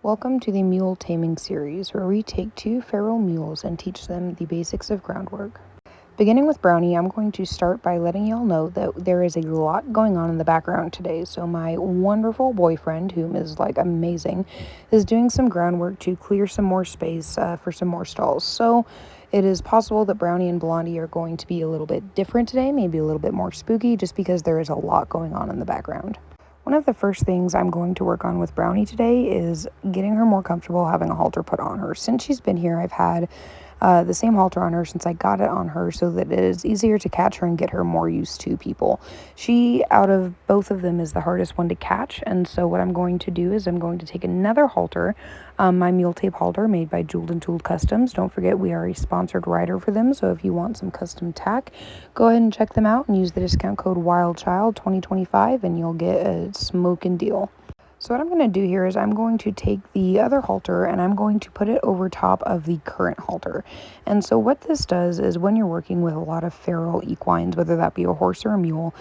Welcome to the Mule Taming series, where we take two feral mules and teach them the basics of groundwork. Beginning with Brownie, I'm going to start by letting y'all know that there is a lot going on in the background today. So my wonderful boyfriend, whom is like amazing, is doing some groundwork to clear some more space for some more stalls. So it is possible that Brownie and Blondie are going to be a little bit different today, maybe a little bit more spooky, just because there is a lot going on in the background. One of the first things I'm going to work on with Brownie today is getting her more comfortable having a halter put on her. Since she's been here, I've had the same halter on her since I got it on her so that it is easier to catch her and get her more used to people. She, out of both of them, is the hardest one to catch, and so what I'm going to do is I'm going to take another halter, my mule tape halter made by Jeweled and Tooled Customs. Don't forget we are a sponsored rider for them, so if you want some custom tack, go ahead and check them out and use the discount code WILDCHILD2025 and you'll get a smoking deal. So what I'm going to do here is I'm going to take the other halter and I'm going to put it over top of the current halter. And so what this does is when you're working with a lot of feral equines, whether that be a horse or a mule,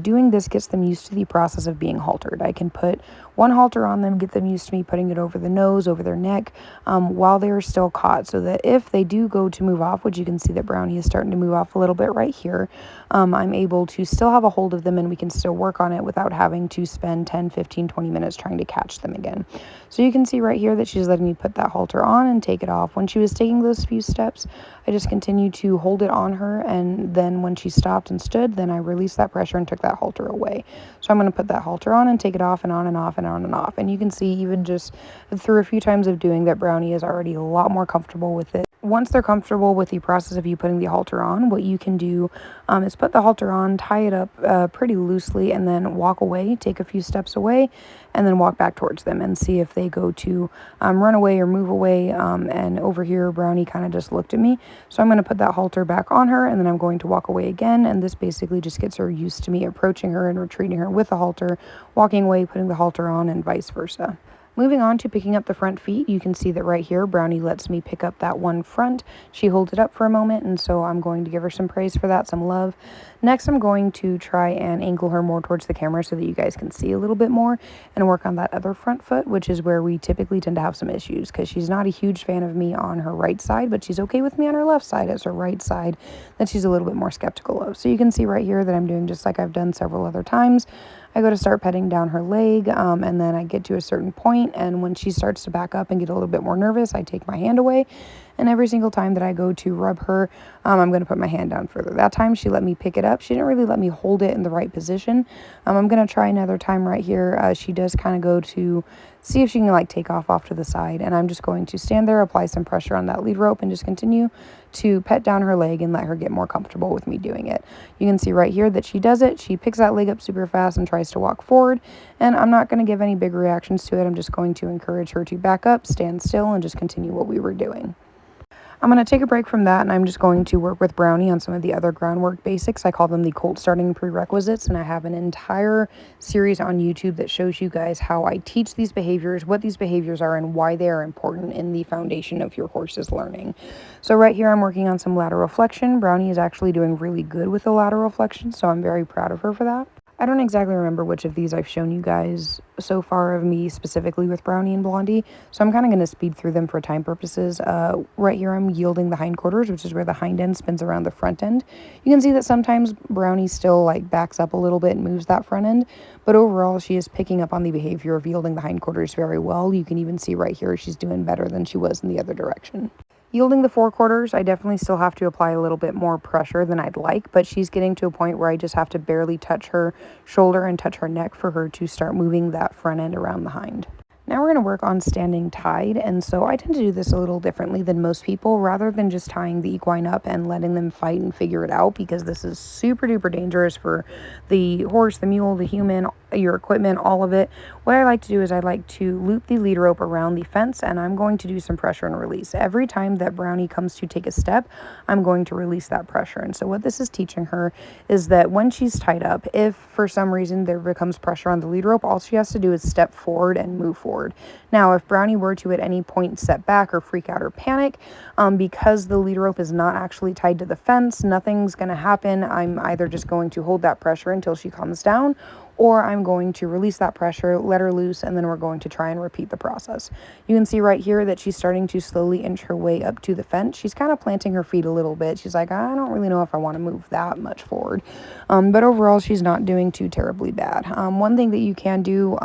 doing this gets them used to the process of being haltered. I can put one halter on them, get them used to me putting it over the nose, over their neck, while they're still caught, so that if they do go to move off, which you can see that Brownie is starting to move off a little bit right here, I'm able to still have a hold of them and we can still work on it without having to spend 10, 15, 20 minutes trying to catch them again. So you can see right here that she's letting me put that halter on and take it off. When she was taking those few steps, I just continued to hold it on her, and then when she stopped and stood, then I released that pressure and took that halter away. So I'm going to put that halter on and take it off and on and off and on and off. And you can see even just through a few times of doing that, Brownie is already a lot more comfortable with it. Once they're comfortable with the process of you putting the halter on, what you can do is put the halter on, tie it up pretty loosely, and then walk away, take a few steps away, and then walk back towards them and see if they go to run away or move away. And over here, Brownie kind of just looked at me. So I'm going to put that halter back on her, and then I'm going to walk away again. And this basically just gets her used to me approaching her and retreating her with the halter, walking away, putting the halter on, and vice versa. Moving on to picking up the front feet, you can see that right here, Brownie lets me pick up that one front. She holds it up for a moment, and so I'm going to give her some praise for that, some love. Next, I'm going to try and angle her more towards the camera so that you guys can see a little bit more and work on that other front foot, which is where we typically tend to have some issues because she's not a huge fan of me on her right side, but she's okay with me on her left side. It's her right side that she's a little bit more skeptical of. So you can see right here that I'm doing just like I've done several other times. I go to start petting down her leg, and then I get to a certain point, and when she starts to back up and get a little bit more nervous, I take my hand away, and every single time that I go to rub her, I'm going to put my hand down further. That time, she let me pick it up. She didn't really let me hold it in the right position. I'm going to try another time right here. She does kind of go to see if she can like take off to the side, and I'm just going to stand there, apply some pressure on that lead rope, and just continue to pet down her leg and let her get more comfortable with me doing it. You can see right here that she does it. She picks that leg up super fast and tries to walk forward, and I'm not going to give any big reactions to it. I'm just going to encourage her to back up, stand still, and just continue what we were doing. I'm going to take a break from that, and I'm just going to work with Brownie on some of the other groundwork basics. I call them the colt starting prerequisites, and I have an entire series on YouTube that shows you guys how I teach these behaviors, what these behaviors are, and why they are important in the foundation of your horse's learning. So right here, I'm working on some lateral flexion. Brownie is actually doing really good with the lateral flexion, so I'm very proud of her for that. I don't exactly remember which of these I've shown you guys so far of me specifically with Brownie and Blondie, so I'm kind of going to speed through them for time purposes. Right here I'm yielding the hindquarters, which is where the hind end spins around the front end. You can see that sometimes Brownie still like backs up a little bit and moves that front end, but overall she is picking up on the behavior of yielding the hindquarters very well. You can even see right here she's doing better than she was in the other direction. Yielding the forequarters, I definitely still have to apply a little bit more pressure than I'd like, but she's getting to a point where I just have to barely touch her shoulder and touch her neck for her to start moving that front end around the hind. Now we're going to work on standing tied, and so I tend to do this a little differently than most people, rather than just tying the equine up and letting them fight and figure it out, because this is super duper dangerous for the horse, the mule, the human, your equipment, all of it. What I like to do is I like to loop the lead rope around the fence, and I'm going to do some pressure and release. Every time that Brownie comes to take a step, I'm going to release that pressure. And so what this is teaching her is that when she's tied up, if for some reason there becomes pressure on the lead rope, all she has to do is step forward and move forward. Now, if Brownie were to at any point step back or freak out or panic, because the lead rope is not actually tied to the fence, nothing's going to happen. I'm either just going to hold that pressure until she calms down, or I'm going to release that pressure, let her loose, and then we're going to try and repeat the process. You can see right here that she's starting to slowly inch her way up to the fence. She's kind of planting her feet a little bit. She's like, I don't really know if I want to move that much forward. But overall, she's not doing too terribly bad. One thing that you can do,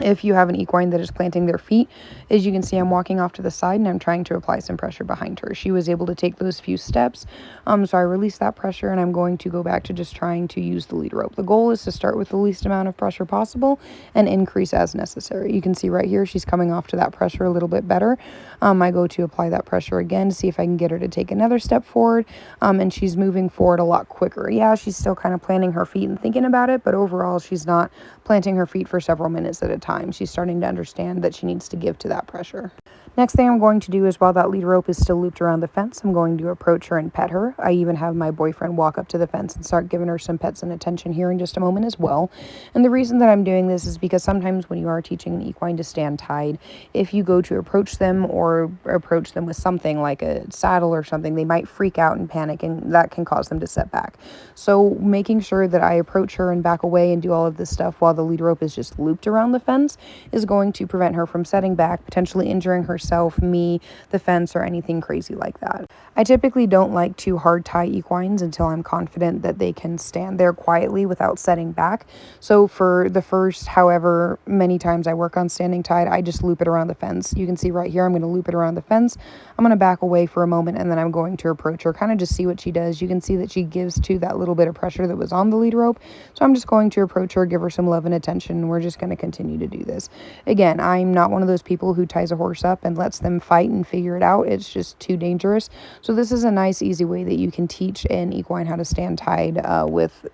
if you have an equine that is planting their feet, is you can see I'm walking off to the side and I'm trying to apply some pressure behind her. She was able to take those few steps, so I release that pressure and I'm going to go back to just trying to use the lead rope. The goal is to start with the least amount of pressure possible and increase as necessary. You can see right here she's coming off to that pressure a little bit better. I go to apply that pressure again to see if I can get her to take another step forward, and she's moving forward a lot quicker. Yeah, she's still kind of planting her feet and thinking about it, but overall she's not planting her feet for several minutes at a time. She's starting to understand that she needs to give to that pressure. Next thing I'm going to do is, while that lead rope is still looped around the fence, I'm going to approach her and pet her. I even have my boyfriend walk up to the fence and start giving her some pets and attention here in just a moment as well. And the reason that I'm doing this is because sometimes when you are teaching an equine to stand tied, if you go to approach them or approach them with something like a saddle or something, they might freak out and panic, and that can cause them to set back. So making sure that I approach her and back away and do all of this stuff while the lead rope is just looped around the fence is going to prevent her from setting back, potentially injuring herself, me, the fence, or anything crazy like that. I typically don't like to hard tie equines until I'm confident that they can stand there quietly without setting back. So for the first however many times I work on standing tied, I just loop it around the fence. You can see right here I'm going to loop it around the fence. I'm going to back away for a moment and then I'm going to approach her, kind of just see what she does. You can see that she gives to that little bit of pressure that was on the lead rope. So I'm just going to approach her, give her some love and attention, and we're just going to continue to do this. Again, I'm not one of those people who ties a horse up and lets them fight and figure it out. It's just too dangerous. So this is a nice, easy way that you can teach an equine how to stand tied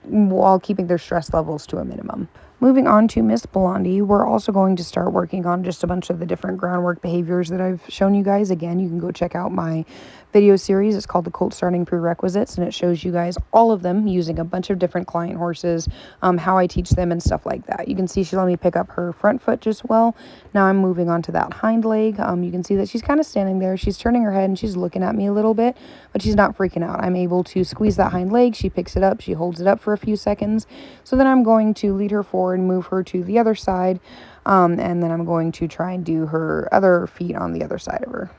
while keeping their stress levels to a minimum. Moving on to Miss Blondie, we're also going to start working on just a bunch of the different groundwork behaviors that I've shown you guys. Again, you can go check out my video series. It's called the Colt Starting Prerequisites, and it shows you guys all of them using a bunch of different client horses, how I teach them and stuff like that. You can see she let me pick up her front foot just well. Now I'm moving on to that hind leg. You can see that she's kind of standing there. She's turning her head and she's looking at me a little bit, but she's not freaking out. I'm able to squeeze that hind leg. She picks it up. She holds it up for a few seconds. So then I'm going to lead her forward and move her to the other side, and then I'm going to try and do her other feet on the other side of her.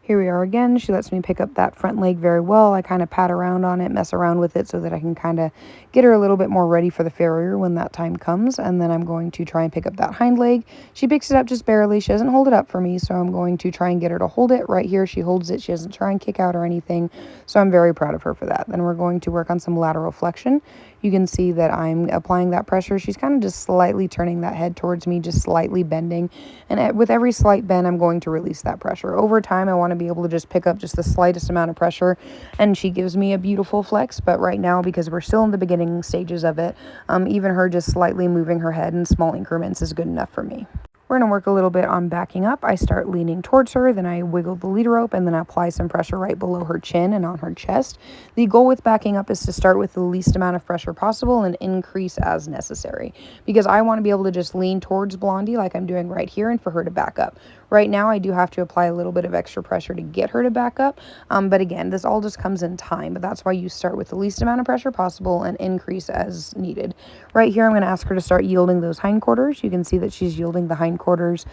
Here we are again. She lets me pick up that front leg very well. I kind of pat around on it, mess around with it so that I can kind of get her a little bit more ready for the farrier when that time comes. And then I'm going to try and pick up that hind leg. She picks it up just barely. She doesn't hold it up for me, so I'm going to try and get her to hold it. Right here, she holds it. She doesn't try and kick out or anything, so I'm very proud of her for that. Then we're going to work on some lateral flexion. You can see that I'm applying that pressure. She's kind of just slightly turning that head towards me, just slightly bending. And with every slight bend, I'm going to release that pressure. Over time, I want to be able to just pick up just the slightest amount of pressure, and she gives me a beautiful flex. But right now, because we're still in the beginning stages of it, even her just slightly moving her head in small increments is good enough for me. We're going to work a little bit on backing up. I start leaning towards her, then I wiggle the lead rope, and then I apply some pressure right below her chin and on her chest. The goal with backing up is to start with the least amount of pressure possible and increase as necessary, because I want to be able to just lean towards Blondie like I'm doing right here and for her to back up. Right now, I do have to apply a little bit of extra pressure to get her to back up, but again, this all just comes in time, but that's why you start with the least amount of pressure possible and increase as needed. Right here, I'm going to ask her to start yielding those hindquarters. You can see that she's yielding the hindquarters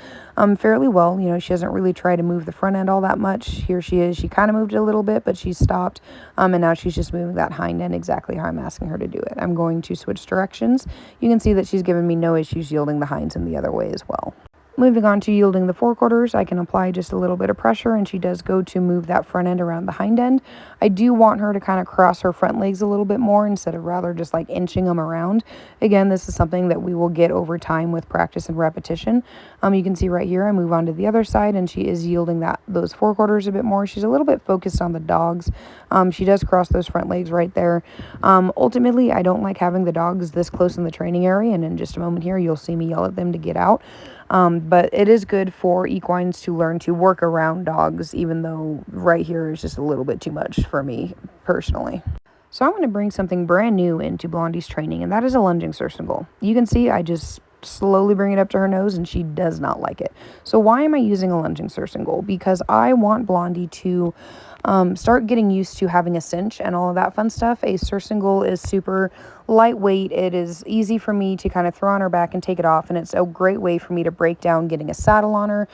fairly well. You know, she doesn't really try to move the front end all that much. Here she is. She kind of moved it a little bit, but she stopped, and now she's just moving that hind end exactly how I'm asking her to do it. I'm going to switch directions. You can see that she's given me no issues yielding the hinds in the other way as well. Moving on to yielding the forequarters, I can apply just a little bit of pressure, and she does go to move that front end around the hind end. I do want her to kind of cross her front legs a little bit more instead of rather just like inching them around. Again, this is something that we will get over time with practice and repetition. You can see right here, I move on to the other side, and she is yielding those forequarters a bit more. She's a little bit focused on the dogs. She does cross those front legs right there. Ultimately, I don't like having the dogs this close in the training area, and in just a moment here, you'll see me yell at them to get out. But it is good for equines to learn to work around dogs, even though right here is just a little bit too much for me personally. So I'm going to bring something brand new into Blondie's training, and that is a lunging circingle. You can see I just slowly bring it up to her nose, and she does not like it. So why am I using a lunging circingle? Because I want Blondie to start getting used to having a cinch and all of that fun stuff. A circingle is super lightweight. It is easy for me to kind of throw on her back and take it off, and it's a great way for me to break down getting a saddle on her,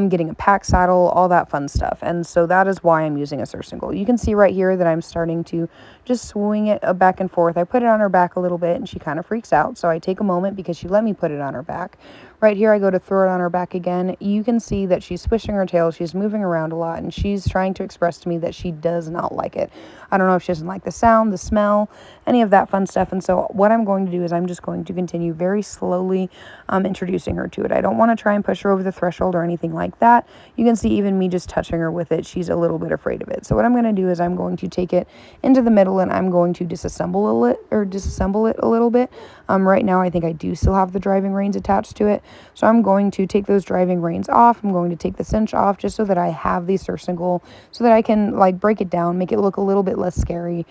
getting a pack saddle, all that fun stuff. And so that is why I'm using a surcingle. You can see right here that I'm starting to just swing it back and forth. I put it on her back a little bit and she kind of freaks out, so I take a moment because she let me put it on her back. Right here I go to throw it on her back again. You can see that she's swishing her tail, she's moving around a lot, and she's trying to express to me that she does not like it. I don't know if she doesn't like the sound, the smell, any of that fun stuff. And so what I'm going to do is I'm just going to continue very slowly introducing her to it. I don't want to try and push her over the threshold or anything like that. You can see even me just touching her with it, she's a little bit afraid of it. So what I'm going to do is I'm going to take it into the middle and I'm going to disassemble it a little bit. Right now I think I do still have the driving reins attached to it. So I'm going to take those driving reins off. I'm going to take the cinch off just so that I have the surcingle, so that I can like break it down, make it look a little bit less scary,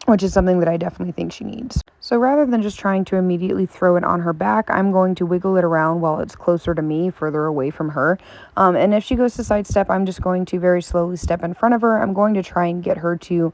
which is something that I definitely think she needs. So rather than just trying to immediately throw it on her back, I'm going to wiggle it around while it's closer to me, further away from her. And if she goes to sidestep, I'm just going to very slowly step in front of her. I'm going to try and get her to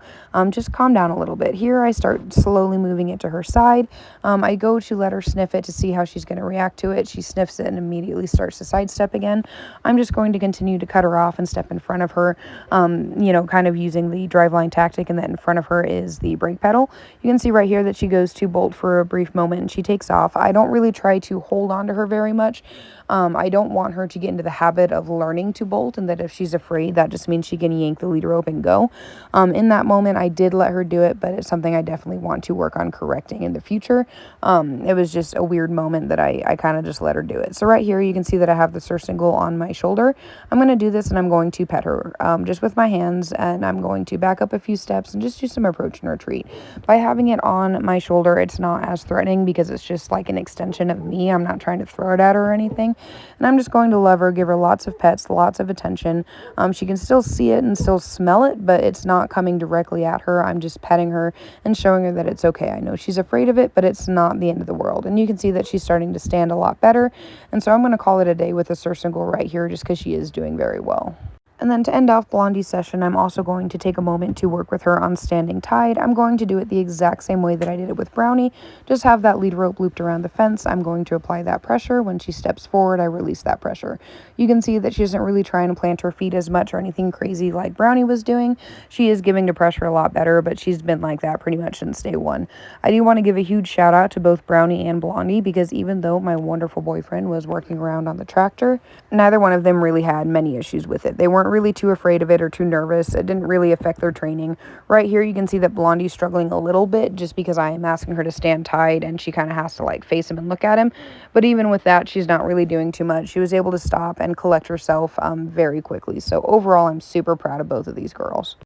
just calm down a little bit. Here I start slowly moving it to her side. I go to let her sniff it to see how she's going to react to it. She sniffs it and immediately starts to sidestep again. I'm just going to continue to cut her off and step in front of her, kind of using the driveline tactic, and that in front of her is the brake pedal. You can see right here that she goes to bolt for a brief moment and she takes off. I don't really try to hold on to her very much. I don't want her to get into the habit of learning to bolt, and that if she's afraid, that just means she can yank the lead rope and go. In that moment, I did let her do it, but it's something I definitely want to work on correcting in the future. It was just a weird moment that I kind of just let her do it. So right here, you can see that I have the surcingle on my shoulder. I'm going to do this and I'm going to pet her just with my hands, and I'm going to back up a few steps and just do some approach and retreat. By having it on my shoulder, it's not as threatening because it's just like an extension of me. I'm not trying to throw it at her or anything. And I'm just going to love her, give her lots of pets, lots of attention. She can still see it and still smell it, but it's not coming directly at her. I'm just petting her and showing her that it's okay. I know she's afraid of it, but it's not the end of the world. And you can see that she's starting to stand a lot better. And so I'm going to call it a day with a surcingle right here just because she is doing very well. And then to end off Blondie's session, I'm also going to take a moment to work with her on standing tied. I'm going to do it the exact same way that I did it with Brownie. Just have that lead rope looped around the fence. I'm going to apply that pressure. When she steps forward, I release that pressure. You can see that she isn't really trying to plant her feet as much or anything crazy like Brownie was doing. She is giving to pressure a lot better, but she's been like that pretty much since day one. I do want to give a huge shout out to both Brownie and Blondie, because even though my wonderful boyfriend was working around on the tractor, neither one of them really had many issues with it. They weren't really too afraid of it or too nervous. It didn't really affect their training. Right here you can see that Blondie's struggling a little bit just because I am asking her to stand tied and she kind of has to like face him and look at him. But even with that, she's not really doing too much. She was able to stop and collect herself very quickly. So overall, I'm super proud of both of these girls.